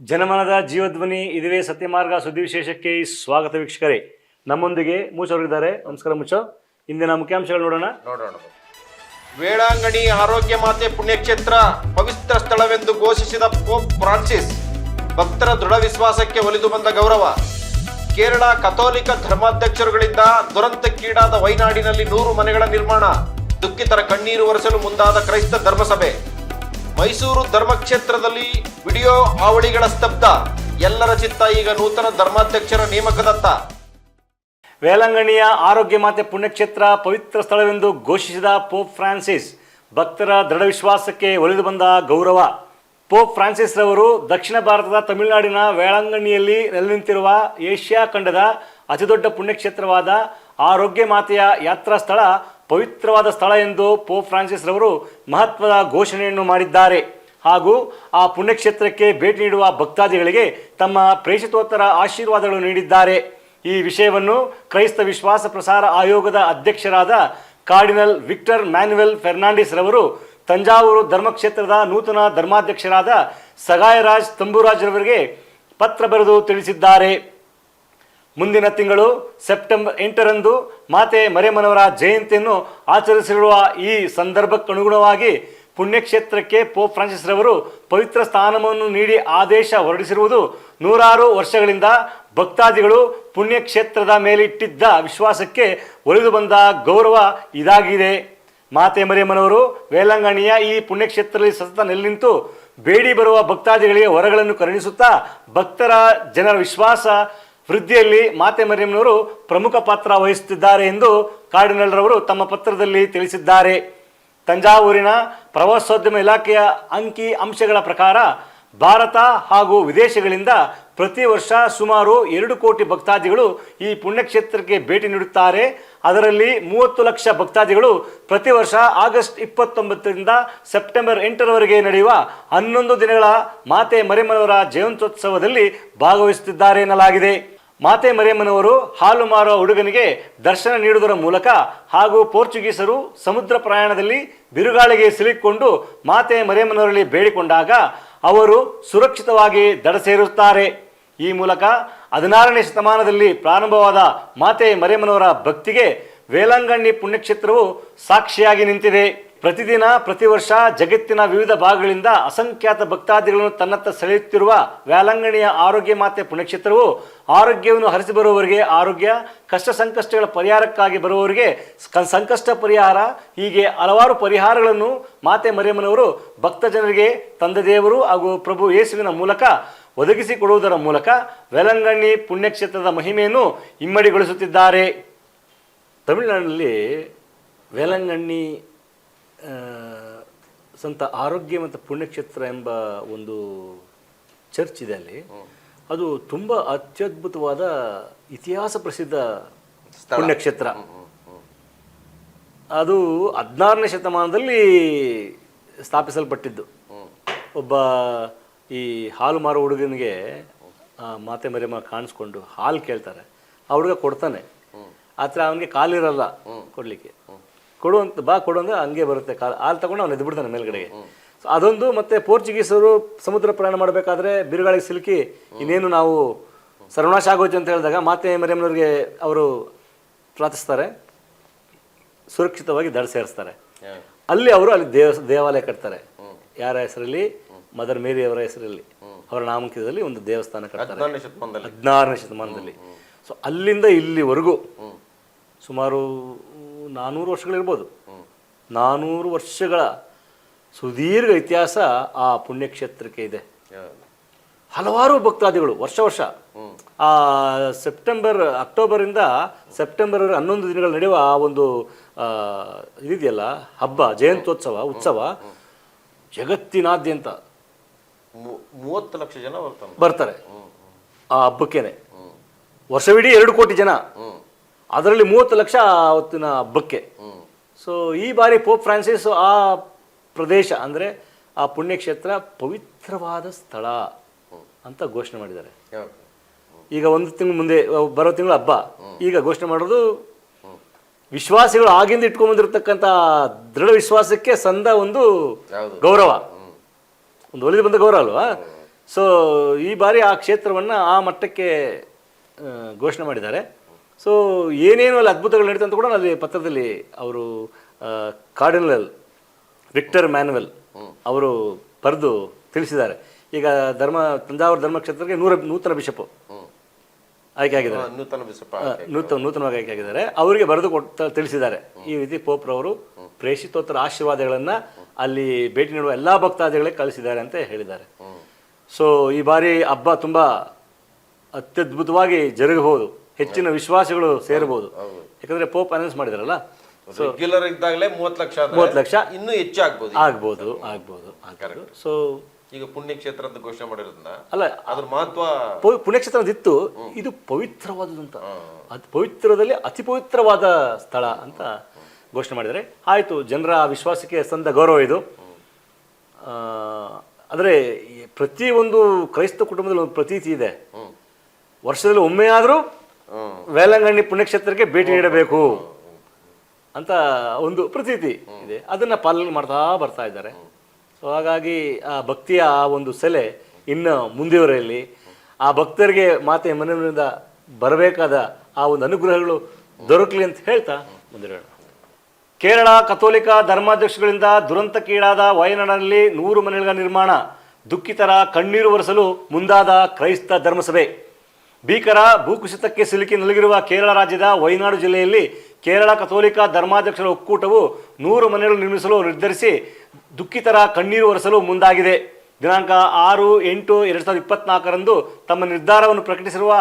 ಜನಮನದ ಜೀವಧ್ವನಿ ಇದುವೇ ಸತ್ಯಮಾರ್ಗ ಸುದ್ದಿ ವಿಶೇಷಕ್ಕೆ ಸ್ವಾಗತ ವೀಕ್ಷಕರೇ. ನಮ್ಮೊಂದಿಗೆ ಮೂಚವರಿದ್ದಾರೆ. ನಮಸ್ಕಾರ ಮೂಚೋ. ಇಂದಿನ ಮುಖ್ಯಾಂಶಗಳು ನೋಡೋಣ. ವೇಳಾಂಗಣಿ ಆರೋಗ್ಯ ಮಾತೆ ಪುಣ್ಯಕ್ಷೇತ್ರ ಪವಿತ್ರ ಸ್ಥಳವೆಂದು ಘೋಷಿಸಿದ ಪೋಪ್ ಫ್ರಾನ್ಸಿಸ್. ಭಕ್ತರ ದೃಢ ವಿಶ್ವಾಸಕ್ಕೆ ಒಲಿದು ಬಂದ ಗೌರವ. ಕೇರಳ ಕಥೋಲಿಕ ಧರ್ಮಾಧ್ಯಕ್ಷರುಗಳಿಂದ ದುರಂತಕ್ಕೀಡಾದ ವೈನಾಡಿನಲ್ಲಿ 100 ಮನೆಗಳ ನಿರ್ಮಾಣ. ದುಃಖಿತರ ಕಣ್ಣೀರು ಒರೆಸಲು ಮುಂದಾದ ಕ್ರೈಸ್ತ ಧರ್ಮಸಭೆ. ಮೈಸೂರು ಧರ್ಮಕ್ಷೇತ್ರದಲ್ಲಿ ವಿಡಿಯೋ ಹಾವಳಿಗಳ ಸ್ತಬ್ಧ. ಎಲ್ಲರ ಚಿತ್ತ ಈಗ ನೂತನ ಧರ್ಮಾಧ್ಯಕ್ಷರ ನೇಮಕದತ್ತ. ವೇಳಾಂಗಣಿಯ ಆರೋಗ್ಯ ಮಾತೆ ಪುಣ್ಯಕ್ಷೇತ್ರ ಪವಿತ್ರ ಸ್ಥಳವೆಂದು ಘೋಷಿಸಿದ ಪೋಪ್ ಫ್ರಾನ್ಸಿಸ್. ಭಕ್ತರ ದೃಢ ವಿಶ್ವಾಸಕ್ಕೆ ಒಲಿದು ಬಂದ ಗೌರವ. ಪೋಪ್ ಫ್ರಾನ್ಸಿಸ್ ರವರು ದಕ್ಷಿಣ ಭಾರತದ ತಮಿಳುನಾಡಿನ ವೇಳಾಂಗಣಿಯಲ್ಲಿ ನೆಲೆ ನಿಂತಿರುವ ಏಷ್ಯಾ ಖಂಡದ ಅತಿದೊಡ್ಡ ಪುಣ್ಯಕ್ಷೇತ್ರವಾದ ಆರೋಗ್ಯ ಮಾತೆಯ ಯಾತ್ರಾ ಸ್ಥಳ ಪವಿತ್ರವಾದ ಸ್ಥಳ ಎಂದು ಪೋಪ್ ಫ್ರಾನ್ಸಿಸ್ ರವರು ಮಹತ್ವದ ಘೋಷಣೆಯನ್ನು ಮಾಡಿದ್ದಾರೆ. ಹಾಗೂ ಆ ಪುಣ್ಯಕ್ಷೇತ್ರಕ್ಕೆ ಭೇಟಿ ನೀಡುವ ಭಕ್ತಾದಿಗಳಿಗೆ ತಮ್ಮ ಪ್ರೇಷಿತೋತ್ತರ ಆಶೀರ್ವಾದಗಳು ನೀಡಿದ್ದಾರೆ. ಈ ವಿಷಯವನ್ನು ಕ್ರೈಸ್ತ ವಿಶ್ವಾಸ ಪ್ರಸಾರ ಆಯೋಗದ ಅಧ್ಯಕ್ಷರಾದ ಕಾರ್ಡಿನಲ್ ವಿಕ್ಟರ್ ಮ್ಯಾನ್ಯುವೆಲ್ ಫೆರ್ನಾಂಡಿಸ್ ರವರು ತಂಜಾವೂರು ಧರ್ಮಕ್ಷೇತ್ರದ ನೂತನ ಧರ್ಮಾಧ್ಯಕ್ಷರಾದ ಸಗಾಯರಾಜ್ ತಂಬುರಾಜ್ ರವರಿಗೆ ಪತ್ರ ಬರೆದು ತಿಳಿಸಿದ್ದಾರೆ. ಮುಂದಿನ ತಿಂಗಳು ಸೆಪ್ಟೆಂಬರ್ 8ರಂದು ಮಾತೆ ಮರಿಯಮ್ಮನವರ ಜಯಂತಿಯನ್ನು ಆಚರಿಸಿರುವ ಈ ಸಂದರ್ಭಕ್ಕನುಗುಣವಾಗಿ ಪುಣ್ಯಕ್ಷೇತ್ರಕ್ಕೆ ಪೋಪ್ ಫ್ರಾನ್ಸಿಸ್ ರವರು ಪವಿತ್ರ ಸ್ಥಾನವನ್ನು ನೀಡಿ ಆದೇಶ ಹೊರಡಿಸಿರುವುದು ನೂರಾರು ವರ್ಷಗಳಿಂದ ಭಕ್ತಾದಿಗಳು ಪುಣ್ಯಕ್ಷೇತ್ರದ ಮೇಲಿಟ್ಟಿದ್ದ ವಿಶ್ವಾಸಕ್ಕೆ ಒಲಿದು ಬಂದ ಗೌರವ ಇದಾಗಿದೆ. ಮಾತೆ ಮರಿಯಮ್ಮನವರು ವೇಳಾಂಗಣಿಯ ಈ ಪುಣ್ಯಕ್ಷೇತ್ರದಲ್ಲಿ ಸತತ ನೆಲೆ ನಿಂತು ಬೇಡಿ ಬರುವ ಭಕ್ತಾದಿಗಳಿಗೆ ವರಗಳನ್ನು ಕರುಣಿಸುತ್ತಾ ಭಕ್ತರ ಜನರ ವಿಶ್ವಾಸ ವೃದ್ಧಿಯಲ್ಲಿ ಮಾತೆ ಮರಿಯಮ್ಮನವರು ಪ್ರಮುಖ ಪಾತ್ರ ವಹಿಸುತ್ತಿದ್ದಾರೆ ಎಂದು ಕಾರ್ಡಿನಲ್ ರವರು ತಮ್ಮ ಪತ್ರದಲ್ಲಿ ತಿಳಿಸಿದ್ದಾರೆ. ತಂಜಾವೂರಿನ ಪ್ರವಾಸೋದ್ಯಮ ಇಲಾಖೆಯ ಅಂಕಿ ಅಂಶಗಳ ಪ್ರಕಾರ ಭಾರತ ಹಾಗೂ ವಿದೇಶಗಳಿಂದ ಪ್ರತಿ ವರ್ಷ ಸುಮಾರು 2 ಕೋಟಿ ಭಕ್ತಾದಿಗಳು ಈ ಪುಣ್ಯಕ್ಷೇತ್ರಕ್ಕೆ ಭೇಟಿ ನೀಡುತ್ತಾರೆ. ಅದರಲ್ಲಿ 30 ಲಕ್ಷ ಭಕ್ತಾದಿಗಳು ಪ್ರತಿ ವರ್ಷ ಆಗಸ್ಟ್ 29ರಿಂದ ಸೆಪ್ಟೆಂಬರ್ 8ರವರೆಗೆ ನಡೆಯುವ 11 ದಿನಗಳ ಮಾತೆ ಮರಿಯಮ್ಮನವರ ಜಯಂತ್ಯೋತ್ಸವದಲ್ಲಿ ಭಾಗವಹಿಸುತ್ತಿದ್ದಾರೆ ಎನ್ನಲಾಗಿದೆ. ಮಾತೆ ಮರಿಯಮ್ಮನವರು ಹಾಲು ಮಾರುವ ಹುಡುಗನಿಗೆ ದರ್ಶನ ನೀಡುವುದರ ಮೂಲಕ ಹಾಗೂ ಪೋರ್ಚುಗೀಸರು ಸಮುದ್ರ ಪ್ರಯಾಣದಲ್ಲಿ ಬಿರುಗಾಳಿಗೆ ಸಿಲುಕಿಕೊಂಡು ಮಾತೆ ಮರಿಯಮ್ಮನವರಲ್ಲಿ ಬೇಡಿಕೊಂಡಾಗ ಅವರು ಸುರಕ್ಷಿತವಾಗಿ ದಡ ಸೇರುತ್ತಾರೆ. ಈ ಮೂಲಕ 16ನೇ ಶತಮಾನದಲ್ಲಿ ಪ್ರಾರಂಭವಾದ ಮಾತೆ ಮರಿಯಮ್ಮನವರ ಭಕ್ತಿಗೆ ವೇಳಾಂಗಣಿ ಪುಣ್ಯಕ್ಷೇತ್ರವು ಸಾಕ್ಷಿಯಾಗಿ ನಿಂತಿದೆ. ಪ್ರತಿದಿನ ಪ್ರತಿ ವರ್ಷ ಜಗತ್ತಿನ ವಿವಿಧ ಭಾಗಗಳಿಂದ ಅಸಂಖ್ಯಾತ ಭಕ್ತಾದಿಗಳನ್ನು ತನ್ನತ್ತ ಸೆಳೆಯುತ್ತಿರುವ ವೇಳಾಂಗಣಿಯ ಆರೋಗ್ಯ ಮಾತೆ ಪುಣ್ಯಕ್ಷೇತ್ರವು ಆರೋಗ್ಯವನ್ನು ಹರಿಸಿ ಬರುವವರಿಗೆ ಆರೋಗ್ಯ, ಕಷ್ಟ ಸಂಕಷ್ಟಗಳ ಪರಿಹಾರಕ್ಕಾಗಿ ಬರುವವರಿಗೆ ಸಂಕಷ್ಟ ಪರಿಹಾರ, ಹೀಗೆ ಹಲವಾರು ಪರಿಹಾರಗಳನ್ನು ಮಾತೆ ಮರಿಯಮ್ಮನವರು ಭಕ್ತ ಜನರಿಗೆ ತಂದೆ ದೇವರು ಹಾಗೂ ಪ್ರಭು ಯೇಸುವಿನ ಮೂಲಕ ಒದಗಿಸಿಕೊಡುವುದರ ಮೂಲಕ ವೇಳಾಂಗಣಿ ಪುಣ್ಯಕ್ಷೇತ್ರದ ಮಹಿಮೆಯನ್ನು ಇಮ್ಮಡಿಗೊಳಿಸುತ್ತಿದ್ದಾರೆ. ತಮಿಳುನಾಡಿನಲ್ಲಿ ವೇಳಾಂಗಣಿ ಸಂತ ಆರೋಗ್ಯ ಮತ್ತು ಪುಣ್ಯಕ್ಷೇತ್ರ ಎಂಬ ಒಂದು ಚರ್ಚ್ ಇದೆ. ಅಲ್ಲಿ ಅದು ತುಂಬ ಅತ್ಯದ್ಭುತವಾದ ಇತಿಹಾಸ ಪ್ರಸಿದ್ಧ ಪುಣ್ಯಕ್ಷೇತ್ರ. ಅದು 16ನೇ ಶತಮಾನದಲ್ಲಿ ಸ್ಥಾಪಿಸಲ್ಪಟ್ಟಿದ್ದು. ಒಬ್ಬ ಈ ಹಾಲು ಮಾರೋ ಹುಡುಗನಿಗೆ ಮಾತೆ ಮರಿಯಮ್ಮ ಕಾಣಿಸ್ಕೊಂಡು ಹಾಲು ಕೇಳ್ತಾರೆ. ಆ ಹುಡುಗ ಕೊಡ್ತಾನೆ. ಆದರೆ ಅವನಿಗೆ ಕಾಲಿರಲ್ಲ ಕೊಡಲಿಕ್ಕೆ. ಕೊಡುವಂತ ಕೊಡು ಅಂದರೆ ಹಂಗೆ ಬರುತ್ತೆ ಕಾಲು. ಹಾಲು ತಗೊಂಡು ಅವನು ಎದ್ಬಿಡ್ತಾನೆ ಮೇಲ್ಗಡೆಗೆ. ಸೊ ಅದೊಂದು. ಮತ್ತು ಪೋರ್ಚುಗೀಸರು ಸಮುದ್ರ ಪ್ರಯಾಣ ಮಾಡಬೇಕಾದ್ರೆ ಬಿರುಗಾಳಿಗೆ ಸಿಲುಕಿ ಇನ್ನೇನು ನಾವು ಸರ್ವನಾಶ ಆಗೋಯ್ತು ಅಂತ ಹೇಳಿದಾಗ ಮಾತೆ ಮರಿಯಮ್ಮನವ್ರಿಗೆ ಅವರು ಪ್ರಾರ್ಥಿಸ್ತಾರೆ, ಸುರಕ್ಷಿತವಾಗಿ ದಡ ಸೇರಿಸ್ತಾರೆ. ಅಲ್ಲಿ ಅವರು ಅಲ್ಲಿ ದೇವಾಲಯ ಕಟ್ತಾರೆ. ಯಾರ ಹೆಸರಲ್ಲಿ? ಮದರ್ ಮೇರಿ ಅವರ ಹೆಸರಲ್ಲಿ, ಅವರ ನಾಮಕದಲ್ಲಿ ಒಂದು ದೇವಸ್ಥಾನ ಕಟ್ತಾರೆ 16ನೇ ಶತಮಾನದಲ್ಲಿ. ಸೊ ಅಲ್ಲಿಂದ ಇಲ್ಲಿವರೆಗೂ ಸುಮಾರು 400 ವರ್ಷಗಳಿರ್ಬೋದು. 400 ವರ್ಷಗಳ ಸುದೀರ್ಘ ಇತಿಹಾಸ ಆ ಪುಣ್ಯಕ್ಷೇತ್ರಕ್ಕೆ ಇದೆ. ಹಲವಾರು ಭಕ್ತಾದಿಗಳು ವರ್ಷ ಆ ಅಕ್ಟೋಬರಿಂದ ಸೆಪ್ಟೆಂಬರ್ 11 ದಿನಗಳು ನಡೆಯುವ ಆ ಒಂದು ಇದೆಯಲ್ಲ ಹಬ್ಬ, ಉತ್ಸವ ಜಗತ್ತಿನಾದ್ಯಂತ 30 ಲಕ್ಷ ಜನ ಬರ್ತಾರೆ ಆ ಹಬ್ಬಕ್ಕೇನೆ. ವರ್ಷವಿಡೀ 2 ಕೋಟಿ ಜನ, ಅದರಲ್ಲಿ 30 ಲಕ್ಷ ಅವತ್ತಿನ ಹಬ್ಬಕ್ಕೆ. ಸೊ ಈ ಬಾರಿ ಪೋಪ್ ಫ್ರಾನ್ಸಿಸ್ ಆ ಪ್ರದೇಶ ಅಂದರೆ ಆ ಪುಣ್ಯಕ್ಷೇತ್ರ ಪವಿತ್ರವಾದ ಸ್ಥಳ ಅಂತ ಘೋಷಣೆ ಮಾಡಿದ್ದಾರೆ. ಈಗ 1 ತಿಂಗಳು ಮುಂದೆ ಬರೋ ತಿಂಗಳು ಹಬ್ಬ. ಈಗ ಘೋಷಣೆ ಮಾಡೋದು ವಿಶ್ವಾಸಿಗಳು ಆಗಿಂದ ಇಟ್ಕೊಂಡ್ಬಂದಿರತಕ್ಕಂಥ ದೃಢ ವಿಶ್ವಾಸಕ್ಕೆ ಸಂದ ಒಂದು ಗೌರವ, ಒಂದು ಒಲಿದು ಬಂದ ಗೌರವ ಅಲ್ವಾ. ಸೊ ಈ ಬಾರಿ ಆ ಕ್ಷೇತ್ರವನ್ನು ಆ ಮಟ್ಟಕ್ಕೆ ಘೋಷಣೆ ಮಾಡಿದ್ದಾರೆ. ಸೊ ಏನೇನು ಅಲ್ಲಿ ಅದ್ಭುತಗಳು ನಡೀತು ಅಂತ ಕೂಡ ಅಲ್ಲಿ ಪತ್ರದಲ್ಲಿ ಅವರು ಕಾರ್ಡಿನಲ್ ವಿಕ್ಟರ್ ಮ್ಯಾನುವೆಲ್ ಅವರು ಬರೆದು ತಿಳಿಸಿದ್ದಾರೆ. ಈಗ ತಂಜಾವೂರು ಧರ್ಮಕ್ಷೇತ್ರಕ್ಕೆ ನೂತನ ಬಿಷಪ್ ಆಯ್ಕೆ ಆಗಿದ್ದಾರೆ, ನೂತನವಾಗಿ ಆಯ್ಕೆ ಆಗಿದ್ದಾರೆ. ಅವರಿಗೆ ಬರೆದು ತಿಳಿಸಿದ್ದಾರೆ ಈ ರೀತಿ ಪೋಪ್ರವರು ಪ್ರೇಷಿತೋತ್ತರ ಆಶೀರ್ವಾದಗಳನ್ನು ಅಲ್ಲಿ ಭೇಟಿ ನೀಡುವ ಎಲ್ಲ ಭಕ್ತಾದಿಗಳಿಗೆ ಕಳಿಸಿದ್ದಾರೆ ಅಂತ ಹೇಳಿದ್ದಾರೆ. ಸೊ ಈ ಬಾರಿ ಹಬ್ಬ ತುಂಬ ಅತ್ಯದ್ಭುತವಾಗಿ ಜರುಗಬಹುದು, ಹೆಚ್ಚಿನ ವಿಶ್ವಾಸಗಳು ಸೇರಬಹುದು. ಯಾಕಂದ್ರೆ ಪೋಪ್ ಅನೌನ್ಸ್ ಮಾಡಿದಾರಲ್ಲ, ರೆಗ್ಯುಲರ್ ಇದ್ದಾಗಲೇ 30 ಲಕ್ಷ ಇನ್ನೂ ಹೆಚ್ಚು ಆಗ್ಬೋದು. ಸೊ ಈಗ ಪುಣ್ಯಕ್ಷೇತ್ರ ಅಂತ ಘೋಷಣೆ ಮಾಡಿರೋದ್ರಿಂದ ಅಲ್ಲ, ಅದ್ರ ಮಹತ್ವ ಪುಣ್ಯಕ್ಷೇತ್ರದಿತ್ತು, ಇದು ಪವಿತ್ರವಾದದಂತ, ಅದು ಪವಿತ್ರದಲ್ಲಿ ಅತಿ ಪವಿತ್ರವಾದ ಸ್ಥಳ ಅಂತ ಘೋಷಣೆ ಮಾಡಿದ್ದಾರೆ. ಆಯಿತು, ಜನರ ವಿಶ್ವಾಸಕ್ಕೆ ಸಂದ ಗೌರವ ಇದು. ಆದರೆ ಪ್ರತಿಯೊಂದು ಕ್ರೈಸ್ತ ಕುಟುಂಬದಲ್ಲಿ ಒಂದು ಪ್ರತೀತಿ ಇದೆ, ವರ್ಷದಲ್ಲಿ ಒಮ್ಮೆಯಾದರೂ ವೇಲಂಗಣ್ಣಿ ಪುಣ್ಯಕ್ಷೇತ್ರಕ್ಕೆ ಭೇಟಿ ನೀಡಬೇಕು ಅಂತ ಒಂದು ಪ್ರತೀತಿ ಇದೆ. ಅದನ್ನು ಪಾಲನೆ ಮಾಡ್ತಾ ಬರ್ತಾ ಇದ್ದಾರೆ. ಸೊ ಹಾಗಾಗಿ ಆ ಭಕ್ತಿಯ ಆ ಒಂದು ಸೆಲೆ ಇನ್ನು ಮುಂದುವರೆಯಲಿ, ಆ ಭಕ್ತರಿಗೆ ಮಾತೆ ಮನೆಯಿಂದ ಬರಬೇಕಾದ ಆ ಒಂದು ಅನುಗ್ರಹಗಳು ದೊರಕಲಿ ಅಂತ ಹೇಳ್ತಾ ಮುಂದಿರೋಣ. ಕೇರಳ ಕಥೋಲಿಕ ಧರ್ಮಾಧ್ಯಕ್ಷಗಳಿಂದ ದುರಂತಕ್ಕೀಡಾದ ವಯನಾಡಿನಲ್ಲಿ 100 ಮನೆಗಳ ನಿರ್ಮಾಣ, ದುಃಖಿತರ ಕಣ್ಣೀರು ಒರೆಸಲು ಮುಂದಾದ ಕ್ರೈಸ್ತ ಧರ್ಮಸಭೆ. ಭೀಕರ ಭೂಕುಸಿತಕ್ಕೆ ಸಿಲುಕಿ ನಲುಗಿರುವ ಕೇರಳ ರಾಜ್ಯದ ವಯನಾಡು ಜಿಲ್ಲೆಯಲ್ಲಿ ಕೇರಳ ಕಥೋಲಿಕ ಧರ್ಮಾಧ್ಯಕ್ಷರ ಒಕ್ಕೂಟವು 100 ಮನೆಗಳು ನಿರ್ಮಿಸಲು ನಿರ್ಧರಿಸಿ ದುಃಖಿತರ ಕಣ್ಣೀರು ಒರೆಸಲು ಮುಂದಾಗಿದೆ. ದಿನಾಂಕ 6/8/2024 ತಮ್ಮ ನಿರ್ಧಾರವನ್ನು ಪ್ರಕಟಿಸಿರುವ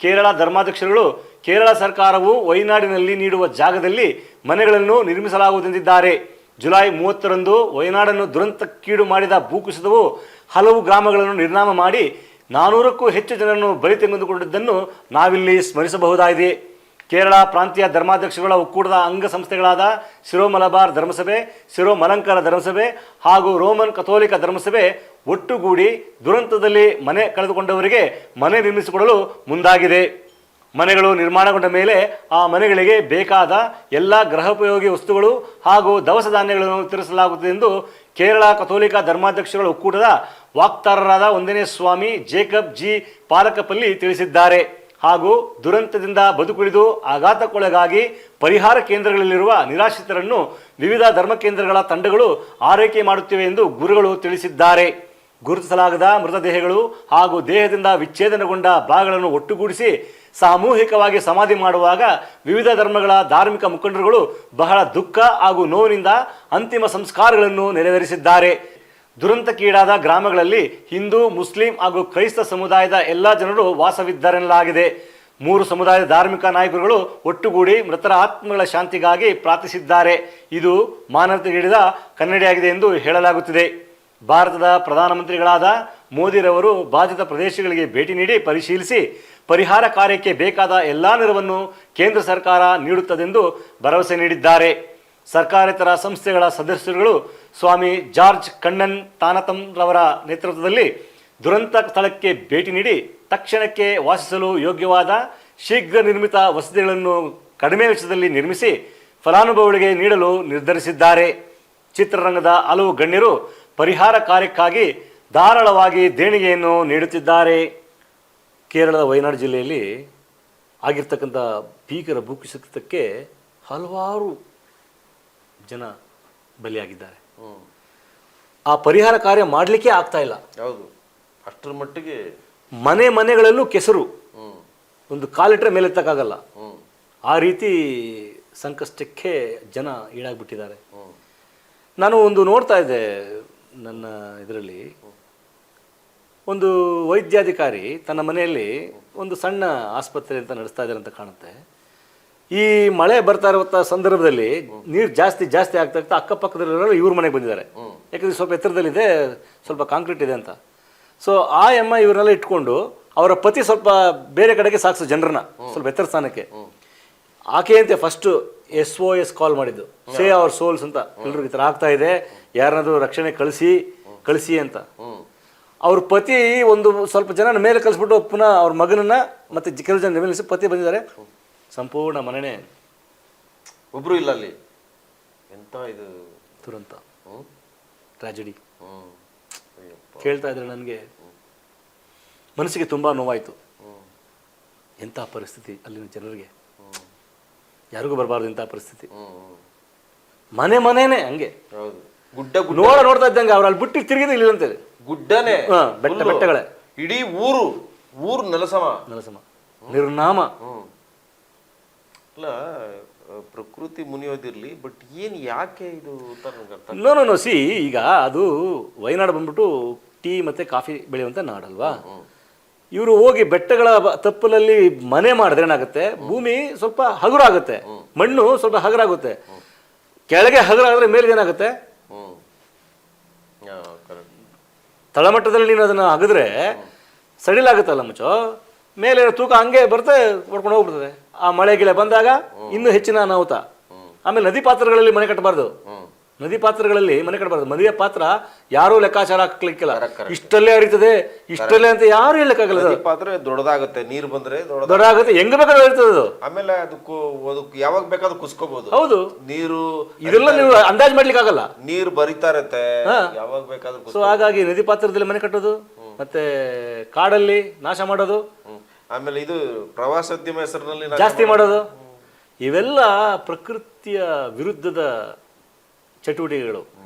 ಕೇರಳ ಧರ್ಮಾಧ್ಯಕ್ಷರುಗಳು ಕೇರಳ ಸರ್ಕಾರವು ವಯನಾಡಿನಲ್ಲಿ ನೀಡುವ ಜಾಗದಲ್ಲಿ ಮನೆಗಳನ್ನು ನಿರ್ಮಿಸಲಾಗುವುದೆಂದಿದ್ದಾರೆ. ಜುಲೈ 30 ವಯನಾಡನ್ನು ದುರಂತಕ್ಕೀಡು ಮಾಡಿದ ಭೂಕುಸಿತವು ಹಲವು ಗ್ರಾಮಗಳನ್ನು ನಿರ್ನಾಮ ಮಾಡಿ 400ಕ್ಕೂ ಹೆಚ್ಚು ಜನರನ್ನು ಬಲಿ ತೆಗೆದುಕೊಂಡಿದ್ದನ್ನು ನಾವಿಲ್ಲಿ ಸ್ಮರಿಸಬಹುದಾಗಿದೆ. ಕೇರಳ ಪ್ರಾಂತೀಯ ಧರ್ಮಾಧ್ಯಕ್ಷಗಳ ಒಕ್ಕೂಟದ ಅಂಗಸಂಸ್ಥೆಗಳಾದ ಸಿರೋ ಮಲಬಾರ್ ಧರ್ಮಸಭೆ, ಸಿರೋ ಮಲಂಕರ ಧರ್ಮಸಭೆ ಹಾಗೂ ರೋಮನ್ ಕಥೋಲಿಕ ಧರ್ಮಸಭೆ ಒಟ್ಟುಗೂಡಿ ದುರಂತದಲ್ಲಿ ಮನೆ ಕಳೆದುಕೊಂಡವರಿಗೆ ಮನೆ ನಿರ್ಮಿಸಿಕೊಡಲು ಮುಂದಾಗಿದೆ. ಮನೆಗಳು ನಿರ್ಮಾಣಗೊಂಡ ಮೇಲೆ ಆ ಮನೆಗಳಿಗೆ ಬೇಕಾದ ಎಲ್ಲ ಗೃಹೋಪಯೋಗಿ ವಸ್ತುಗಳು ಹಾಗೂ ದವಸ ಧಾನ್ಯಗಳನ್ನು ವಿತರಿಸಲಾಗುತ್ತದೆ ಎಂದು ಕೇರಳ ಕಥೋಲಿಕ ಧರ್ಮಾಧ್ಯಕ್ಷಗಳ ಒಕ್ಕೂಟದ ವಾಕ್ತಾರರಾದ 1ನೇ ಸ್ವಾಮಿ ಜೇಕಬ್ ಜಿ ಪಾಲಕಪಲ್ಲಿ ತಿಳಿಸಿದ್ದಾರೆ. ಹಾಗೂ ದುರಂತದಿಂದ ಬದುಕುಳಿದು ಆಘಾತಕ್ಕೊಳಗಾಗಿ ಪರಿಹಾರ ಕೇಂದ್ರಗಳಲ್ಲಿರುವ ನಿರಾಶ್ರಿತರನ್ನು ವಿವಿಧ ಧರ್ಮ ಕೇಂದ್ರಗಳ ತಂಡಗಳು ಆರೈಕೆ ಮಾಡುತ್ತಿವೆ ಎಂದು ಗುರುಗಳು ತಿಳಿಸಿದ್ದಾರೆ. ಗುರುತಿಸಲಾಗದ ಮೃತದೇಹಗಳು ಹಾಗೂ ದೇಹದಿಂದ ವಿಚ್ಛೇದನಗೊಂಡ ಭಾಗಗಳನ್ನು ಒಟ್ಟುಗೂಡಿಸಿ ಸಾಮೂಹಿಕವಾಗಿ ಸಮಾಧಿ ಮಾಡುವಾಗ ವಿವಿಧ ಧರ್ಮಗಳ ಧಾರ್ಮಿಕ ಮುಖಂಡರುಗಳು ಬಹಳ ದುಃಖ ಹಾಗೂ ನೋವಿನಿಂದ ಅಂತಿಮ ಸಂಸ್ಕಾರಗಳನ್ನು ನೆರವೇರಿಸಿದ್ದಾರೆ. ದುರಂತಕ್ಕೀಡಾದ ಗ್ರಾಮಗಳಲ್ಲಿ ಹಿಂದೂ, ಮುಸ್ಲಿಂ ಹಾಗೂ ಕ್ರೈಸ್ತ ಸಮುದಾಯದ ಎಲ್ಲ ಜನರು ವಾಸವಿದ್ದಾರೆನ್ನಲಾಗಿದೆ. 3 ಸಮುದಾಯದ ಧಾರ್ಮಿಕ ನಾಯಕರುಗಳು ಒಟ್ಟುಗೂಡಿ ಮೃತರ ಆತ್ಮಗಳ ಶಾಂತಿಗಾಗಿ ಪ್ರಾರ್ಥಿಸಿದ್ದಾರೆ. ಇದು ಮಾನವತೆಗಿಡಿದ ಕನ್ನಡಿಯಾಗಿದೆ ಎಂದು ಹೇಳಲಾಗುತ್ತಿದೆ. ಭಾರತದ ಪ್ರಧಾನಮಂತ್ರಿಗಳಾದ ಮೋದಿರವರು ಬಾಧಿತ ಪ್ರದೇಶಗಳಿಗೆ ಭೇಟಿ ನೀಡಿ ಪರಿಶೀಲಿಸಿ ಪರಿಹಾರ ಕಾರ್ಯಕ್ಕೆ ಬೇಕಾದ ಎಲ್ಲ ನೆರವನ್ನು ಕೇಂದ್ರ ಸರ್ಕಾರ ನೀಡುತ್ತದೆಂದು ಭರವಸೆ ನೀಡಿದ್ದಾರೆ. ಸರ್ಕಾರೇತರ ಸಂಸ್ಥೆಗಳ ಸದಸ್ಯರುಗಳು ಸ್ವಾಮಿ ಜಾರ್ಜ್ ಕಣ್ಣನ್ ತಾನತಂ ರವರ ನೇತೃತ್ವದಲ್ಲಿ ದುರಂತ ಸ್ಥಳಕ್ಕೆ ಭೇಟಿ ನೀಡಿ ತಕ್ಷಣಕ್ಕೆ ವಾಸಿಸಲು ಯೋಗ್ಯವಾದ ಶೀಘ್ರ ನಿರ್ಮಿತ ವಸತಿಗಳನ್ನು ಕಡಿಮೆ ವೆಚ್ಚದಲ್ಲಿ ನಿರ್ಮಿಸಿ ಫಲಾನುಭವಿಗಳಿಗೆ ನೀಡಲು ನಿರ್ಧರಿಸಿದ್ದಾರೆ. ಚಿತ್ರರಂಗದ ಹಲವು ಗಣ್ಯರು ಪರಿಹಾರ ಕಾರ್ಯಕ್ಕಾಗಿ ಧಾರಾಳವಾಗಿ ದೇಣಿಗೆಯನ್ನು ನೀಡುತ್ತಿದ್ದಾರೆ. ಕೇರಳದ ವಯನಾಡು ಜಿಲ್ಲೆಯಲ್ಲಿ ಆಗಿರ್ತಕ್ಕಂಥ ಭೀಕರ ಭೂಕುಸಿತಕ್ಕೆ ಹಲವಾರು ಜನ ಬಲಿಯಾಗಿದ್ದಾರೆ. ಆ ಪರಿಹಾರ ಕಾರ್ಯ ಮಾಡಲಿಕ್ಕೆ ಆಗ್ತಾ ಇಲ್ಲ. ಹೌದು, ಅಷ್ಟರ ಮಟ್ಟಿಗೆ ಮನೆಗಳಲ್ಲೂ ಕೆಸರು, ಒಂದು ಕಾಲಿಟ್ರೆ ಮೇಲೆತ್ತಕ್ಕಾಗಲ್ಲ. ಆ ರೀತಿ ಸಂಕಷ್ಟಕ್ಕೆ ಜನ ಈಡಾಗ್ಬಿಟ್ಟಿದ್ದಾರೆ. ನಾನು ಒಂದು ನೋಡ್ತಾ ಇದ್ದೆ ನನ್ನ ಇದರಲ್ಲಿ, ಒಂದು ವೈದ್ಯಾಧಿಕಾರಿ ತನ್ನ ಮನೆಯಲ್ಲಿ ಒಂದು ಸಣ್ಣ ಆಸ್ಪತ್ರೆ ಅಂತ ನಡೆಸ್ತಾ ಇದ್ದಾರೆ ಅಂತ ಕಾಣುತ್ತೆ. ಈ ಮಳೆ ಬರ್ತಾ ಇರುವಂಥ ಸಂದರ್ಭದಲ್ಲಿ ನೀರು ಜಾಸ್ತಿ ಆಗ್ತಾ ಅಕ್ಕಪಕ್ಕದಲ್ಲಿರೋ ಇವ್ರ ಮನೆಗೆ ಬಂದಿದ್ದಾರೆ. ಯಾಕಂದರೆ ಸ್ವಲ್ಪ ಎತ್ತರದಲ್ಲಿದೆ, ಸ್ವಲ್ಪ ಕಾಂಕ್ರೀಟ್ ಇದೆ ಅಂತ. ಸೊ ಆ ಅಮ್ಮ ಇವ್ರನ್ನೆಲ್ಲ ಇಟ್ಕೊಂಡು ಅವರ ಪತಿ ಸ್ವಲ್ಪ ಬೇರೆ ಕಡೆಗೆ ಸಾಗಿಸೋ ಜನರನ್ನ ಸ್ವಲ್ಪ ಎತ್ತರ ಸ್ಥಾನಕ್ಕೆ. ಆಕೆ ಅಂತೆ ಫಸ್ಟ್ SOS ಕಾಲ್ ಮಾಡಿದ್ದು, ಸೇ ಅವರ್ ಸೋಲ್ಸ್ ಅಂತ. ಎಲ್ರಿಗೂ ಈ ಥರ ಆಗ್ತಾ ಇದೆ, ಯಾರನ್ನಾದ್ರೂ ರಕ್ಷಣೆ ಕಳಿಸಿ ಅಂತ. ಅವ್ರ ಪತಿ ಒಂದು ಸ್ವಲ್ಪ ಜನ ಮೇಲೆ ಕಳಿಸ್ಬಿಟ್ಟು ಪುನಃ ಅವ್ರ ಮಗನನ್ನ ಮತ್ತೆ ಕೆಲವು ಜನ ನಿಲ್ಲಿಸಿ ಪತಿ ಬಂದಿದ್ದಾರೆ. ಸಂಪೂರ್ಣ ಮನೆನೇ ಒಬ್ರು ಇಲ್ಲ ಅಲ್ಲಿ. ಎಂತ ಇದು ದುರಂತ, ಟ್ರಾಜಿಡಿ. ಕೇಳ್ತಾ ಇದ್ರೆ ನನಗೆ ಮನಸ್ಸಿಗೆ ತುಂಬ ನೋವಾಯಿತು. ಎಂಥ ಪರಿಸ್ಥಿತಿ ಅಲ್ಲಿನ ಜನರಿಗೆ, ಯಾರಿಗೂ ಬರಬಾರ್ದು ಇಂಥ ಪರಿಸ್ಥಿತಿ. ಮನೆನೇ ಹಂಗೆ ಗುಡ್ಡ ನೋಡ್ತಾ ಇದ್ದಂಗೆ ಅವ್ರು ಅಲ್ಲಿ ಬಿಟ್ಟು ತಿರುಗಿದ ಇಲ್ಲ ಅಂತೇಳಿ ಗುಡ್ಡನೇ, ಬೆಟ್ಟಗಳೇ, ಇಡೀ ಊರು ನೆಲಸಮ ನಿರ್ನಾಮ. ಅಲ್ಲ, ಪ್ರಕೃತಿ ಮುನಿಯೋದಿರ್ಲಿ, ಬಟ್ ಏನ್ ಯಾಕೆ ಇದು ನೋ ಸಿ, ಈಗ ಅದು ವಯನಾಡು ಬಂದ್ಬಿಟ್ಟು ಟೀ ಮತ್ತೆ ಕಾಫಿ ಬೆಳೆಯುವಂತ ನಾಡಲ್ವಾ. ಇವರು ಹೋಗಿ ಬೆಟ್ಟಗಳ ತಪ್ಪಲಲ್ಲಿ ಮನೆ ಮಾಡಿದ್ರೆ ಏನಾಗುತ್ತೆ, ಭೂಮಿ ಸ್ವಲ್ಪ ಹಗುರಾಗುತ್ತೆ, ಮಣ್ಣು ಸ್ವಲ್ಪ ಹಗುರಾಗುತ್ತೆ. ಕೆಳಗೆ ಹಗುರಾದ್ರೆ ಮೇಲೆ ಏನಾಗುತ್ತೆ, ತಳಮಟ್ಟದಲ್ಲಿ ನೀನು ಅದನ್ನ ಅಗದ್ರೆ ಸಡಿಲಾಗುತ್ತಲ್ಲ ಮುಚ್ಚೋ, ಮೇಲೆ ತೂಕ ಹಂಗೆ ಬರುತ್ತೆ, ಹೊಡ್ಕೊಂಡು ಹೋಗ್ಬಿಡ್ತದೆ. ಆ ಮಳೆ ಗಿಳೆ ಬಂದಾಗ ಇನ್ನೂ ಹೆಚ್ಚಿನ ಅನಾಹುತ. ಆಮೇಲೆ ನದಿ ಪಾತ್ರಗಳಲ್ಲಿ ಮನೆ ಕಟ್ಟಬಾರ್ದು, ನದಿ ಪಾತ್ರಗಳಲ್ಲಿ ಮನೆ ಕಟ್ಟಬಾರ್ದು. ಮದುವೆ ಪಾತ್ರ ಯಾರೂ ಲೆಕ್ಕಾಚಾರ ಹಾಕ್ಲಿಕ್ಕಿಲ್ಲ, ಇಷ್ಟಲ್ಲೇ ಹರಿತದೆ ಇಷ್ಟಲ್ಲೇ ಅಂತ ಯಾರು ಹೇಳಕ್ಕಾಗಲ್ಲ. ಪಾತ್ರ ದೊಡ್ಡದಾಗುತ್ತೆ, ನೀರು ಬಂದ್ರೆ ದೊಡ್ಡದಾಗುತ್ತೆ, ಹೆಂಗ್ ಬೇಕಾದ್ರೂ ಹರಿತದೆ ಅದು. ಆಮೇಲೆ ಅದಕ್ಕೂ ಯಾವಾಗ ಬೇಕಾದ್ರೂ ಕುಸ್ಕೋಬಹುದು. ಹೌದು, ನೀರು ಇದೆಲ್ಲ ನೀವು ಅಂದಾಜ್ ಮಾಡ್ಲಿಕ್ಕೆ ಆಗಲ್ಲ, ನೀರು ಬರಿತಾ ಇರತ್ತೆ ಯಾವಾಗ ಬೇಕಾದ್ರೂ. ಸೊ ಹಾಗಾಗಿ ನದಿ ಪಾತ್ರದಲ್ಲಿ ಮನೆ ಕಟ್ಟೋದು, ಮತ್ತೆ ಕಾಡಲ್ಲಿ ನಾಶ ಮಾಡೋದು, ಆಮೇಲೆ ಇದು ಪ್ರವಾಸೋದ್ಯಮ ಹೆಸರಿನಲ್ಲಿ ಜಾಸ್ತಿ ಮಾಡೋದು, ಇವೆಲ್ಲ ಪ್ರಕೃತಿಯ ವಿರುದ್ಧದ ಚಟುವಟಿಕೆಗಳು.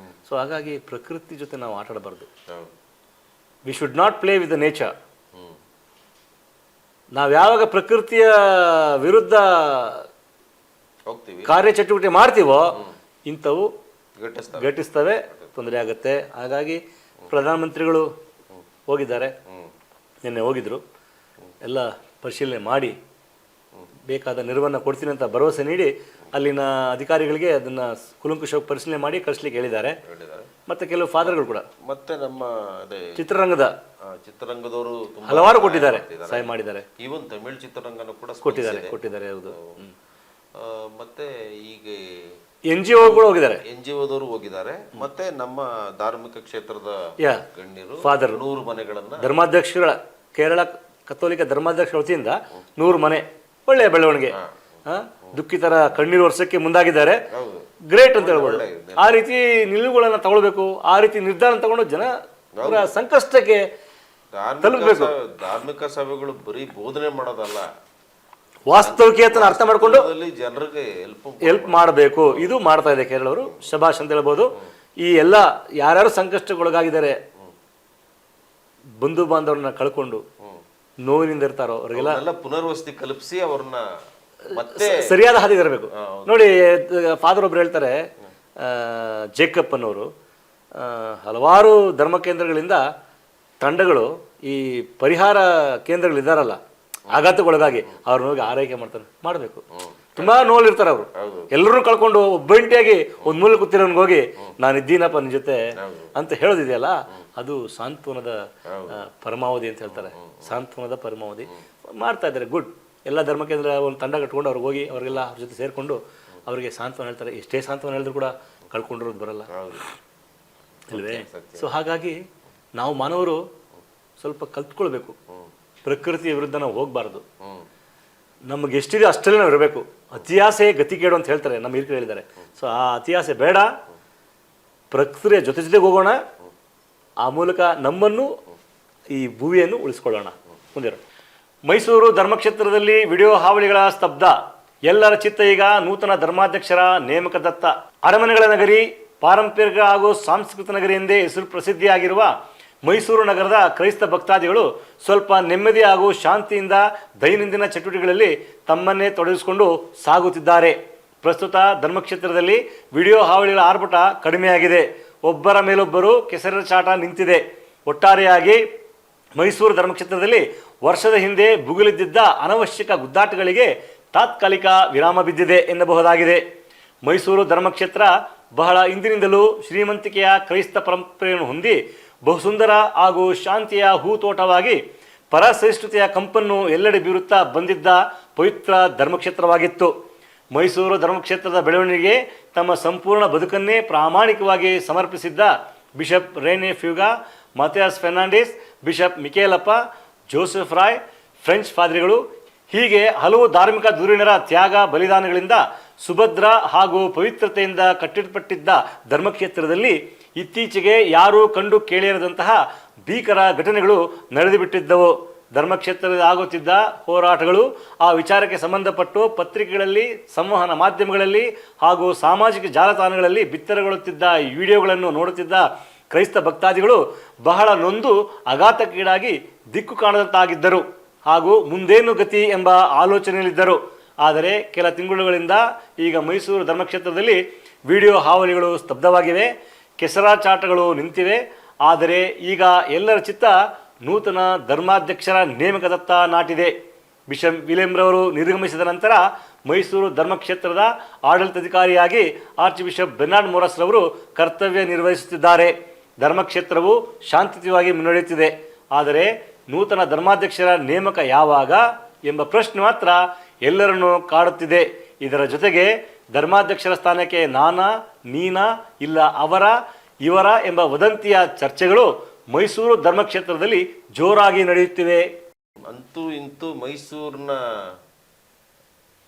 ಸೊ ಹಾಗಾಗಿ ಪ್ರಕೃತಿ ಜೊತೆ ನಾವು ಆಟ ಆಡಬಾರ್ದು. We should not play with the nature. ನಾವು ಯಾವಾಗ ಪ್ರಕೃತಿಯ ವಿರುದ್ಧ ಹೋಗ್ತೀವಿ, ಕಾರ್ಯಚಟುವಟಿಕೆ ಮಾಡ್ತೀವೋ ಇಂಥವು ಘಟಿಸ್ತವೆ, ತೊಂದರೆ ಆಗುತ್ತೆ. ಹಾಗಾಗಿ ಪ್ರಧಾನಮಂತ್ರಿಗಳು ಹೋಗಿದ್ದಾರೆ, ನಿನ್ನೆ ಹೋಗಿದ್ರು, ಎಲ್ಲ ಪರಿಶೀಲನೆ ಮಾಡಿ ಬೇಕಾದ ನೆರವನ್ನು ಕೊಡ್ತೀನಿ ಅಂತ ಭರವಸೆ ನೀಡಿ ಅಲ್ಲಿನ ಅಧಿಕಾರಿಗಳಿಗೆ ಅದನ್ನ ಕುಲಂಕುಷವಾಗಿ ಪರಿಶೀಲನೆ ಮಾಡಿ ಕಳಿಸ್ಲಿಕ್ಕೆ ಹೇಳಿದ್ದಾರೆ. ಮತ್ತೆ ಕೆಲವು ಫಾದರ್ಗಳು ಕೂಡ, ಮತ್ತೆ ನಮ್ಮ ಚಿತ್ರರಂಗದವರು ಹಲವಾರು ಕೊಟ್ಟಿದ್ದಾರೆ, ಸಹಾಯ ಮಾಡಿದ್ದಾರೆ. ಈವನ್ ತಮಿಳ್ ಚಿತ್ರರಂಗನೂ ಕೂಡ ಕೊಟ್ಟಿದ್ದಾರೆ. ಹೌದು. ಮತ್ತೆ ಈಗ NGO ಕೂಡ ಹೋಗಿದ್ದಾರೆ, NGOದವರು ಹೋಗಿದ್ದಾರೆ. ಮತ್ತೆ ನಮ್ಮ ಧಾರ್ಮಿಕ ಕ್ಷೇತ್ರದ ಗಣ್ಯರು ಫಾದರ್ 100 ಮನೆಗಳನ್ನ, ಧರ್ಮಾಧ್ಯಕ್ಷಗಳ, ಕೇರಳ ಕಥೋಲಿಕ ಧರ್ಮಾಧ್ಯಕ್ಷರ ವತಿಯಿಂದ 100 ಮನೆ, ಒಳ್ಳೆಯ ಬೆಳವಣಿಗೆ. ದುಃಖಿತರ ಕಣ್ಣೀರು ವರ್ಷಕ್ಕೆ ಮುಂದಾಗಿದ್ದಾರೆ, ಗ್ರೇಟ್ ಅಂತ ಹೇಳ್ಬೋದು. ಆ ರೀತಿ ನಿಲುವುಗಳನ್ನ ತಗೊಳ್ಬೇಕು, ಆ ರೀತಿ ನಿರ್ಧಾರ ತಗೊಂಡು ಜನ ಸಂಕಷ್ಟಕ್ಕೆ ತಲುಪಬೇಕು. ಧಾರ್ಮಿಕ ಸಭೆಗಳು ಬರೀ ಬೋಧನೆ ಮಾಡೋದಲ್ಲ, ವಾಸ್ತವಿಕತೆಯನ್ನು ಅರ್ಥ ಮಾಡ್ಕೊಂಡು ಜನರಿಗೆ ಹೆಲ್ಪ್ ಮಾಡಬೇಕು. ಇದು ಮಾಡ್ತಾ ಇದೆ ಕೇರಳವರು, ಶಬಾಷ್ ಅಂತ ಹೇಳ್ಬೋದು. ಈ ಎಲ್ಲ ಯಾರ್ಯಾರು ಸಂಕಷ್ಟಕ್ಕೊಳಗಾಗಿದ್ದಾರೆ, ಬಂಧು ಬಾಂಧವರನ್ನ ಕಳ್ಕೊಂಡು ನೋವಿನಿಂದ ಇರ್ತಾರೋ ಅವರಿಗೆಲ್ಲ ಪುನರ್ವಸತಿ ಕಲ್ಪಿಸಿ ಅವ್ರನ್ನ ಮತ್ತೆ ಸರಿಯಾದ ಹಾದಿಗೆ ಇರಬೇಕು. ನೋಡಿ, ಫಾದರ್ ಒಬ್ರು ಹೇಳ್ತಾರೆ, ಜೇಕಪ್ ಅನ್ನೋರು, ಹಲವಾರು ಧರ್ಮ ಕೇಂದ್ರಗಳಿಂದ ತಂಡಗಳು ಈ ಪರಿಹಾರ ಕೇಂದ್ರಗಳಿದ್ದಾರಲ್ಲ, ಆಘಾತಕ್ಕೊಳಗಾಗಿ ಅವ್ರನ್ನ ಹೋಗಿ ಆರೈಕೆ ಮಾಡಬೇಕು. ತುಂಬಾ ನೋವಿರ್ತಾರೆ ಅವರು, ಎಲ್ಲರೂ ಕಳ್ಕೊಂಡು ಒಬ್ಬಂಟಿಯಾಗಿ ಒಂದ್ ಮೂಲೆ ಕೂತಿರೋನ್ಗೆ ಹೋಗಿ ನಾನು ಇದ್ದೀನಪ್ಪ ನಿನ್ ಜೊತೆ ಅಂತ ಹೇಳೋದಿದೆಯಲ್ಲ, ಅದು ಸಾಂತ್ವನದ ಪರಮಾವಧಿ ಅಂತ ಹೇಳ್ತಾರೆ. ಸಾಂತ್ವನದ ಪರಮಾವಧಿ ಮಾಡ್ತಾ ಇದ್ದಾರೆ, ಗುಡ್. ಎಲ್ಲ ಧರ್ಮ ಕೇಂದ್ರ ಒಂದು ತಂಡ ಕಟ್ಕೊಂಡು ಅವ್ರಿಗೆ ಹೋಗಿ ಅವ್ರಿಗೆಲ್ಲ ಅವ್ರ ಜೊತೆ ಸೇರಿಕೊಂಡು ಅವರಿಗೆ ಸಾಂತ್ವನ ಹೇಳ್ತಾರೆ. ಎಷ್ಟೇ ಸಾಂತ್ವನ ಹೇಳಿದ್ರು ಕೂಡ ಕಳ್ಕೊಂಡಿರೋದು ಬರಲ್ಲ ಅಲ್ವೇ? ಸೊ ಹಾಗಾಗಿ ನಾವು ಮಾನವರು ಸ್ವಲ್ಪ ಕಲ್ತ್ಕೊಳ್ಬೇಕು, ಪ್ರಕೃತಿಯ ವಿರುದ್ಧ ನಾವು ಹೋಗ್ಬಾರ್ದು. ನಮಗೆ ಎಷ್ಟಿದೆ ಅಷ್ಟಲ್ಲೇ ನಾವು ಇರಬೇಕು. ಅತಿಯಾಸೆ ಗತಿ ಕೇಡು ಅಂತ ಹೇಳ್ತಾರೆ, ನಮ್ಮ ಹಿರಿಯರು ಹೇಳಿದ್ದಾರೆ. ಸೊ ಆ ಅತಿಯಾಸೆ ಬೇಡ, ಪ್ರಕೃತಿಯ ಜೊತೆಗೆ ಹೋಗೋಣ, ಆ ಮೂಲಕ ನಮ್ಮನ್ನು ಈ ಭೂಮಿಯನ್ನು ಉಳಿಸ್ಕೊಳ್ಳೋಣ. ಮುಂದೆ ಮೈಸೂರು ಧರ್ಮಕ್ಷೇತ್ರದಲ್ಲಿ ವಿಡಿಯೋ ಹಾವಳಿಗಳ ಸ್ತಬ್ಧ, ಎಲ್ಲರ ಚಿತ್ತ ಈಗ ನೂತನ ಧರ್ಮಾಧ್ಯಕ್ಷರ ನೇಮಕದತ್ತ. ಅರಮನೆಗಳ ನಗರಿ, ಪಾರಂಪರಿಕ ಹಾಗೂ ಸಾಂಸ್ಕೃತಿಕ ನಗರಿ ಎಂದೇ ಹೆಸರು ಪ್ರಸಿದ್ಧಿಯಾಗಿರುವ ಮೈಸೂರು ನಗರದ ಕ್ರೈಸ್ತ ಭಕ್ತಾದಿಗಳು ಸ್ವಲ್ಪ ನೆಮ್ಮದಿ ಹಾಗೂ ಶಾಂತಿಯಿಂದ ದೈನಂದಿನ ಚಟುವಟಿಕೆಗಳಲ್ಲಿ ತಮ್ಮನ್ನೇ ತೊಡಗಿಸಿಕೊಂಡು ಸಾಗುತ್ತಿದ್ದಾರೆ. ಪ್ರಸ್ತುತ ಧರ್ಮಕ್ಷೇತ್ರದಲ್ಲಿ ವಿಡಿಯೋ ಹಾವಳಿಗಳ ಆರ್ಭಟ ಕಡಿಮೆಯಾಗಿದೆ, ಒಬ್ಬರ ಮೇಲೊಬ್ಬರು ಕೆಸರಾಟ ನಿಂತಿದೆ. ಒಟ್ಟಾರೆಯಾಗಿ ಮೈಸೂರು ಧರ್ಮಕ್ಷೇತ್ರದಲ್ಲಿ ವರ್ಷದ ಹಿಂದೆ ಭುಗಿಲಿದ್ದ ಅನವಶ್ಯಕ ಗುದ್ದಾಟಗಳಿಗೆ ತಾತ್ಕಾಲಿಕ ವಿರಾಮ ಬಿದ್ದಿದೆ ಎನ್ನಬಹುದಾಗಿದೆ. ಮೈಸೂರು ಧರ್ಮಕ್ಷೇತ್ರ ಬಹಳ ಹಿಂದಿನಿಂದಲೂ ಶ್ರೀಮಂತಿಕೆಯ ಕ್ರೈಸ್ತ ಪರಂಪರೆಯನ್ನು ಹೊಂದಿ ಬಹುಸುಂದರ ಹಾಗೂ ಶಾಂತಿಯ ಹೂತೋಟವಾಗಿ ಪರಶ್ರೇಷ್ಠತೆಯ ಕಂಪನ್ನು ಎಲ್ಲೆಡೆ ಬೀರುತ್ತಾ ಬಂದಿದ್ದ ಪವಿತ್ರ ಧರ್ಮಕ್ಷೇತ್ರವಾಗಿತ್ತು. ಮೈಸೂರು ಧರ್ಮಕ್ಷೇತ್ರದ ಬೆಳವಣಿಗೆಗೆ ತಮ್ಮ ಸಂಪೂರ್ಣ ಬದುಕನ್ನೇ ಪ್ರಾಮಾಣಿಕವಾಗಿ ಸಮರ್ಪಿಸಿದ್ದ bishop Rene Fuga, Mathias Fernandes, bishop Mikelappa, Joseph Roy, French ಪಾದ್ರಿಗಳು, ಹೀಗೆ ಹಲವು ಧಾರ್ಮಿಕ ಧುರೀಣರ ತ್ಯಾಗ ಬಲಿದಾನಗಳಿಂದ ಸುಭದ್ರ ಹಾಗೂ ಪವಿತ್ರತೆಯಿಂದ ಕಟ್ಟಿಡಲ್ಪಟ್ಟಿದ್ದ ಧರ್ಮಕ್ಷೇತ್ರದಲ್ಲಿ ಇತ್ತೀಚೆಗೆ ಯಾರೂ ಕಂಡು ಕೇಳಿರದಂತಹ ಭೀಕರ ಘಟನೆಗಳು ನಡೆದುಬಿಟ್ಟಿದ್ದವು. ಧರ್ಮಕ್ಷೇತ್ರದಲ್ಲಿ ಆಗುತ್ತಿದ್ದ ಹೋರಾಟಗಳು, ಆ ವಿಚಾರಕ್ಕೆ ಸಂಬಂಧಪಟ್ಟು ಪತ್ರಿಕೆಗಳಲ್ಲಿ, ಸಂವಹನ ಮಾಧ್ಯಮಗಳಲ್ಲಿ ಹಾಗೂ ಸಾಮಾಜಿಕ ಜಾಲತಾಣಗಳಲ್ಲಿ ಬಿತ್ತರಗೊಳ್ಳುತ್ತಿದ್ದ ಈ ವಿಡಿಯೋಗಳನ್ನು ನೋಡುತ್ತಿದ್ದ ಕ್ರೈಸ್ತ ಭಕ್ತಾದಿಗಳು ಬಹಳ ನೊಂದು ಆಘಾತಕ್ಕೀಡಾಗಿ ದಿಕ್ಕು ಕಾಣದಂತಾಗಿದ್ದರು ಹಾಗೂ ಮುಂದೇನು ಗತಿ ಎಂಬ ಆಲೋಚನೆಯಲ್ಲಿದ್ದರು. ಆದರೆ ಕೆಲ ತಿಂಗಳುಗಳಿಂದ ಈಗ ಮೈಸೂರು ಧರ್ಮಕ್ಷೇತ್ರದಲ್ಲಿ ವಿಡಿಯೋ ಹಾವಳಿಗಳು ಸ್ತಬ್ಧವಾಗಿವೆ, ಕೆಸರಾಚಾಟಗಳು ನಿಂತಿವೆ. ಆದರೆ ಈಗ ಎಲ್ಲರ ಚಿತ್ತ ನೂತನ ಧರ್ಮಾಧ್ಯಕ್ಷರ ನೇಮಕದತ್ತ ನಾಟಿದೆ. ಬಿಷಪ್ ವಿಲಿಯಂರವರು ನಿರ್ಗಮಿಸಿದ ನಂತರ ಮೈಸೂರು ಧರ್ಮಕ್ಷೇತ್ರದ ಆಡಳಿತಾಧಿಕಾರಿಯಾಗಿ ಆರ್ಚ್ ಬಿಷಪ್ ಬೆರ್ನಾರ್ಡ್ ಮೋರಸ್ ರವರು ಕರ್ತವ್ಯ ನಿರ್ವಹಿಸುತ್ತಿದ್ದಾರೆ. ಧರ್ಮಕ್ಷೇತ್ರವು ಶಾಂತಿಯುತವಾಗಿ ಮುನ್ನಡೆಯುತ್ತಿದೆ. ಆದರೆ ನೂತನ ಧರ್ಮಾಧ್ಯಕ್ಷರ ನೇಮಕ ಯಾವಾಗ ಎಂಬ ಪ್ರಶ್ನೆ ಮಾತ್ರ ಎಲ್ಲರನ್ನೂ ಕಾಡುತ್ತಿದೆ. ಇದರ ಜೊತೆಗೆ ಧರ್ಮಾಧ್ಯಕ್ಷರ ಸ್ಥಾನಕ್ಕೆ ನಾನಾ, ನೀನಾ, ಇಲ್ಲ ಅವರ, ಇವರ ಎಂಬ ವದಂತಿಯ ಚರ್ಚೆಗಳು ಮೈಸೂರು ಧರ್ಮಕ್ಷೇತ್ರದಲ್ಲಿ ಜೋರಾಗಿ ನಡೆಯುತ್ತಿವೆ. ಅಂತೂ ಇಂತೂ ಮೈಸೂರಿನ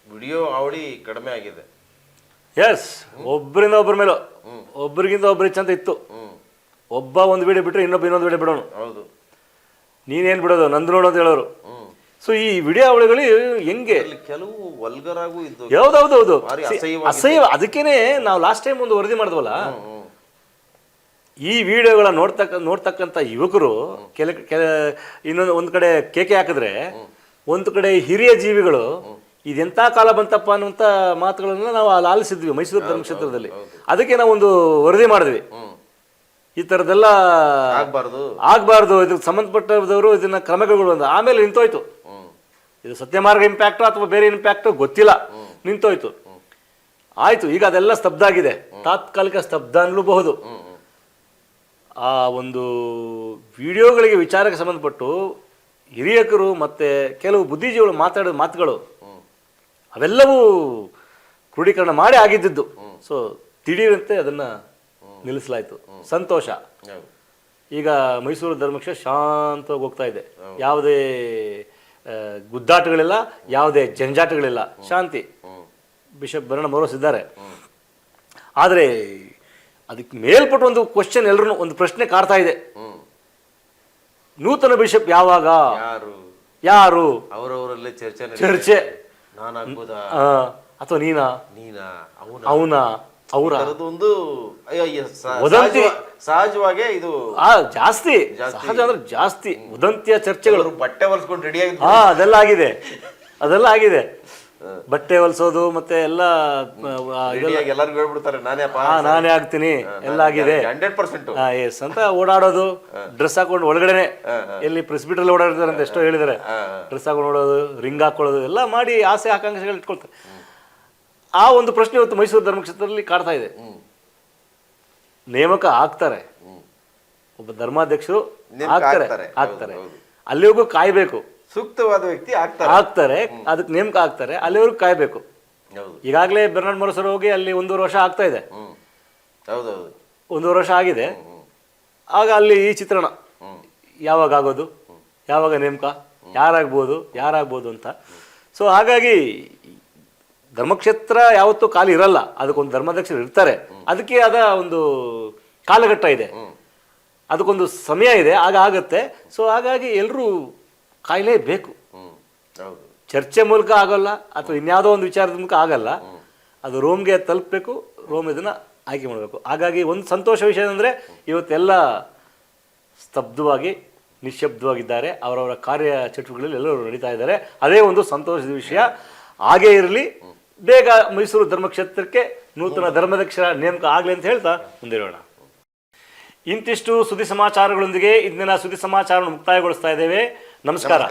ವಿಡಿಯೋ ಅವಳಿ ಕಡಿಮೆ ಆಗಿದೆ. ಎಸ್, ಒಬ್ಬರಿಂದ ಒಬ್ಬರ ಮೇಲೂ, ಒಬ್ಬರಿಗಿಂತ ಒಬ್ಬರಿಗೆ ಚಂದ ಇತ್ತು. ಒಬ್ಬ ಒಂದು ವಿಡಿಯೋ ಬಿಟ್ಟರೆ ಇನ್ನೊಂದು ವಿಡಿಯೋ ಬಿಡೋನು. ಹೌದು, ನೀನೇನು ಬಿಡೋದು, ನಂದು ನೋಡೋದು ಹೇಳೋರು. ಸೊ ಈ ವಿಡಿಯೋ ಅವಳಿಗಳು ಹೆಂಗೆ ಕೆಲವು ವಲ್ಗರ್ ಆಗು ಇದ್ದು. ಯಾವ್ದೌದೌದು ಅಸಹ್ಯ. ಅದಕ್ಕೇನೆ ನಾವು ಲಾಸ್ಟ್ ಟೈಮ್ ಒಂದು ವರದಿ ಮಾಡಿದ್ವಲ್ಲ, ಈ ವಿಡಿಯೋಗಳ ನೋಡ್ತಕ್ಕಂಥ ಯುವಕರು ಇನ್ನೊಂದು ಒಂದು ಕಡೆ ಕೇಕೆ ಹಾಕಿದ್ರೆ, ಒಂದು ಕಡೆ ಹಿರಿಯ ಜೀವಿಗಳು ಇದೆಂಥ ಕಾಲ ಬಂತಪ್ಪ ಅನ್ನುವಂಥ ಮಾತುಗಳನ್ನ ನಾವು ಅಲ್ಲಿ ಆಲಿಸಿದ್ವಿ ಮೈಸೂರು ಧರ್ಮಕ್ಷೇತ್ರದಲ್ಲಿ. ಅದಕ್ಕೆ ನಾವು ಒಂದು ವರದಿ ಮಾಡಿದ್ವಿ, ಈ ಥರದ್ದೆಲ್ಲ ಆಗ್ಬಾರ್ದು, ಇದಕ್ಕೆ ಸಂಬಂಧಪಟ್ಟದವರು ಇದನ್ನ ಕ್ರಮಗಳು. ಆಮೇಲೆ ನಿಂತೋಯ್ತು. ಇದು ಸತ್ಯಮಾರ್ಗ ಇಂಪ್ಯಾಕ್ಟು ಅಥವಾ ಬೇರೆ ಇಂಪ್ಯಾಕ್ಟು ಗೊತ್ತಿಲ್ಲ, ನಿಂತೋಯ್ತು. ಆಯ್ತು, ಈಗ ಅದೆಲ್ಲ ಸ್ತಬ್ಧ ಆಗಿದೆ. ತಾತ್ಕಾಲಿಕ ಸ್ತಬ್ಧ ಅನ್ನಲೂಬಹುದು. ಆ ಒಂದು ವಿಡಿಯೋಗಳಿಗೆ ವಿಚಾರಕ್ಕೆ ಸಂಬಂಧಪಟ್ಟು ಹಿರಿಯಕರು ಮತ್ತು ಕೆಲವು ಬುದ್ಧಿಜೀವಿಗಳು ಮಾತಾಡೋ ಮಾತುಗಳು ಅವೆಲ್ಲವೂ ಕ್ರೋಢೀಕರಣ ಮಾಡಿ ಆಗಿದ್ದು. ಸೊ ದಿಢೀರಂತೆ ಅದನ್ನು ನಿಲ್ಲಿಸಲಾಯಿತು. ಸಂತೋಷ. ಈಗ ಮೈಸೂರು ಧರ್ಮಕ್ಷೇತ್ರ ಶಾಂತವಾಗಿ ಹೋಗ್ತಾ ಇದೆ. ಯಾವುದೇ ಗುದ್ದಾಟಗಳಿಲ್ಲ, ಯಾವುದೇ ಜಂಜಾಟಗಳಿಲ್ಲ, ಶಾಂತಿ. ಬಿಷಪ್ ಬೆರ್ನಾರ್ಡ್ ಮೋರಸ್ ಇದ್ದಾರೆ. ಆದರೆ ಅದಕ್ಕೆ ಮೇಲ್ಪಟ್ಟು ಒಂದು ಕ್ವಶನ್, ಎಲ್ಲರೂ ಒಂದು ಪ್ರಶ್ನೆ ಕಾಡ್ತಾ ಇದೆ. ನೂತನ ಬಿಷಪ್ ಯಾವಾಗ, ಯಾರು, ಅವರವರಲ್ಲೇ ಚರ್ಚೆ, ಅಥವಾ ನೀನಾ, ಅವನ, ಅವರ ಒಂದು ವದಂತಿ. ಸಹಜವಾಗಿ ಇದು ಜಾಸ್ತಿ, ಸಹಜ ಅಂದ್ರೆ ಜಾಸ್ತಿ ವದಂತಿಯ ಚರ್ಚೆಗಳು. ಬಟ್ಟೆ ಹೊಲ್ಸ್ಕೊಂಡು ರೆಡಿ ಆಗಿ ಅದೆಲ್ಲ ಆಗಿದೆ. ಬಟ್ಟೆ ಹೊಲ್ಸೋದು ಮತ್ತೆ ಎಲ್ಲ ಎಲ್ಲರಿಗೂ ಹೇಳ್ಬಿಡ್ತಾರೆ, ನಾನೇ ಆಗ್ತೀನಿ, ಎಲ್ಲ ಆಗಿದೆ. 100% ಎಸ್ ಅಂತ ಓಡಾಡೋದು, ಡ್ರೆಸ್ ಹಾಕೊಂಡು ಒಳಗಡೆನೆ, ಎಲ್ಲಿ ಪ್ರೆಸ್ಬಿಟಲ್ ಓಡಾಡ್ತಾರೆ ಅಂತ ಎಷ್ಟೋ ಹೇಳಿದಾರೆ. ಡ್ರೆಸ್ ಹಾಕೊಂಡು ಓಡೋದು, ರಿಂಗ್ ಹಾಕೊಳ್ಳೋದು ಎಲ್ಲ ಮಾಡಿ ಆಸೆ ಆಕಾಂಕ್ಷೆಗಳು ಇಟ್ಕೊಳ್ತಾರೆ. ಆ ಒಂದು ಪ್ರಶ್ನೆ ಇವತ್ತು ಮೈಸೂರು ಧರ್ಮಕ್ಷೇತ್ರದಲ್ಲಿ ಕಾಡ್ತಾ ಇದೆ. ನೇಮಕ ಆಗ್ತಾರೆ, ಒಬ್ಬ ಧರ್ಮಾಧ್ಯಕ್ಷರು ಆಗ್ತಾರೆ, ಅಲ್ಲಿವರೆಗೂ ಕಾಯ್ಬೇಕು. ಸೂಕ್ತವಾದ ವ್ಯಕ್ತಿ ಆಗ್ತಾರೆ, ಅದಕ್ಕೆ ನೇಮಕ ಆಗ್ತಾರೆ, ಅಲ್ಲಿವರೆಗೂ ಕಾಯ್ಬೇಕು. ಈಗಾಗಲೇ ಬೆರ್ನಾರ್ಡ್ ಮೋರಸ್ ಹೋಗಿ ಅಲ್ಲಿ 1.5 ವರ್ಷ ಆಗ್ತಾ ಇದೆ. 1.5 ವರ್ಷ ಆಗಿದೆ. ಆಗ ಅಲ್ಲಿ ಈ ಚಿತ್ರಣ ಯಾವಾಗ ಆಗೋದು, ಯಾವಾಗ ನೇಮಕ, ಯಾರಾಗ್ಬೋದು ಅಂತ. ಸೊ ಹಾಗಾಗಿ ಧರ್ಮಕ್ಷೇತ್ರ ಯಾವತ್ತೂ ಖಾಲಿ ಇರಲ್ಲ, ಅದಕ್ಕೊಂದು ಧರ್ಮಾಧ್ಯಕ್ಷರು ಇರ್ತಾರೆ. ಅದಕ್ಕೆ ಆದ ಒಂದು ಕಾಲಘಟ್ಟ ಇದೆ, ಅದಕ್ಕೊಂದು ಸಮಯ ಇದೆ, ಆಗ ಆಗತ್ತೆ. ಸೊ ಹಾಗಾಗಿ ಎಲ್ಲರೂ ಕಾಯಲೇಬೇಕು. ಚರ್ಚೆ ಮೂಲಕ ಆಗೋಲ್ಲ, ಅಥವಾ ಇನ್ಯಾವುದೋ ಒಂದು ವಿಚಾರದ ಮೂಲಕ ಆಗಲ್ಲ. ಅದು ರೋಮ್ಗೆ ತಲುಪಬೇಕು, ರೋಮ್ ಇದನ್ನು ಆಯ್ಕೆ ಮಾಡಬೇಕು. ಹಾಗಾಗಿ ಒಂದು ಸಂತೋಷ ವಿಷಯ ಅಂದರೆ ಇವತ್ತೆಲ್ಲ ಸ್ತಬ್ಧವಾಗಿ ನಿಶ್ಶಬ್ದವಾಗಿದ್ದಾರೆ. ಅವರವರ ಕಾರ್ಯ ಚಟುವಟಿಕೆಗಳಲ್ಲಿ ಎಲ್ಲರೂ ನಡೀತಾ ಇದ್ದಾರೆ. ಅದೇ ಒಂದು ಸಂತೋಷದ ವಿಷಯ. ಹಾಗೇ ಇರಲಿ. ಬೇಗ ಮೈಸೂರು ಧರ್ಮಕ್ಷೇತ್ರಕ್ಕೆ ನೂತನ ಧರ್ಮಾಧ್ಯಕ್ಷರ ನೇಮಕ ಆಗಲಿ ಅಂತ ಹೇಳ್ತಾ ಮುಂದಿರೋಣ. ಇಂತಿಷ್ಟು ಸುದ್ದಿ ಸಮಾಚಾರಗಳೊಂದಿಗೆ ಇಂದಿನ ಸುದ್ದಿ ಸಮಾಚಾರವನ್ನು ಮುಕ್ತಾಯಗೊಳಿಸ್ತಾ ಇದ್ದೇವೆ. ನಮಸ್ಕಾರ.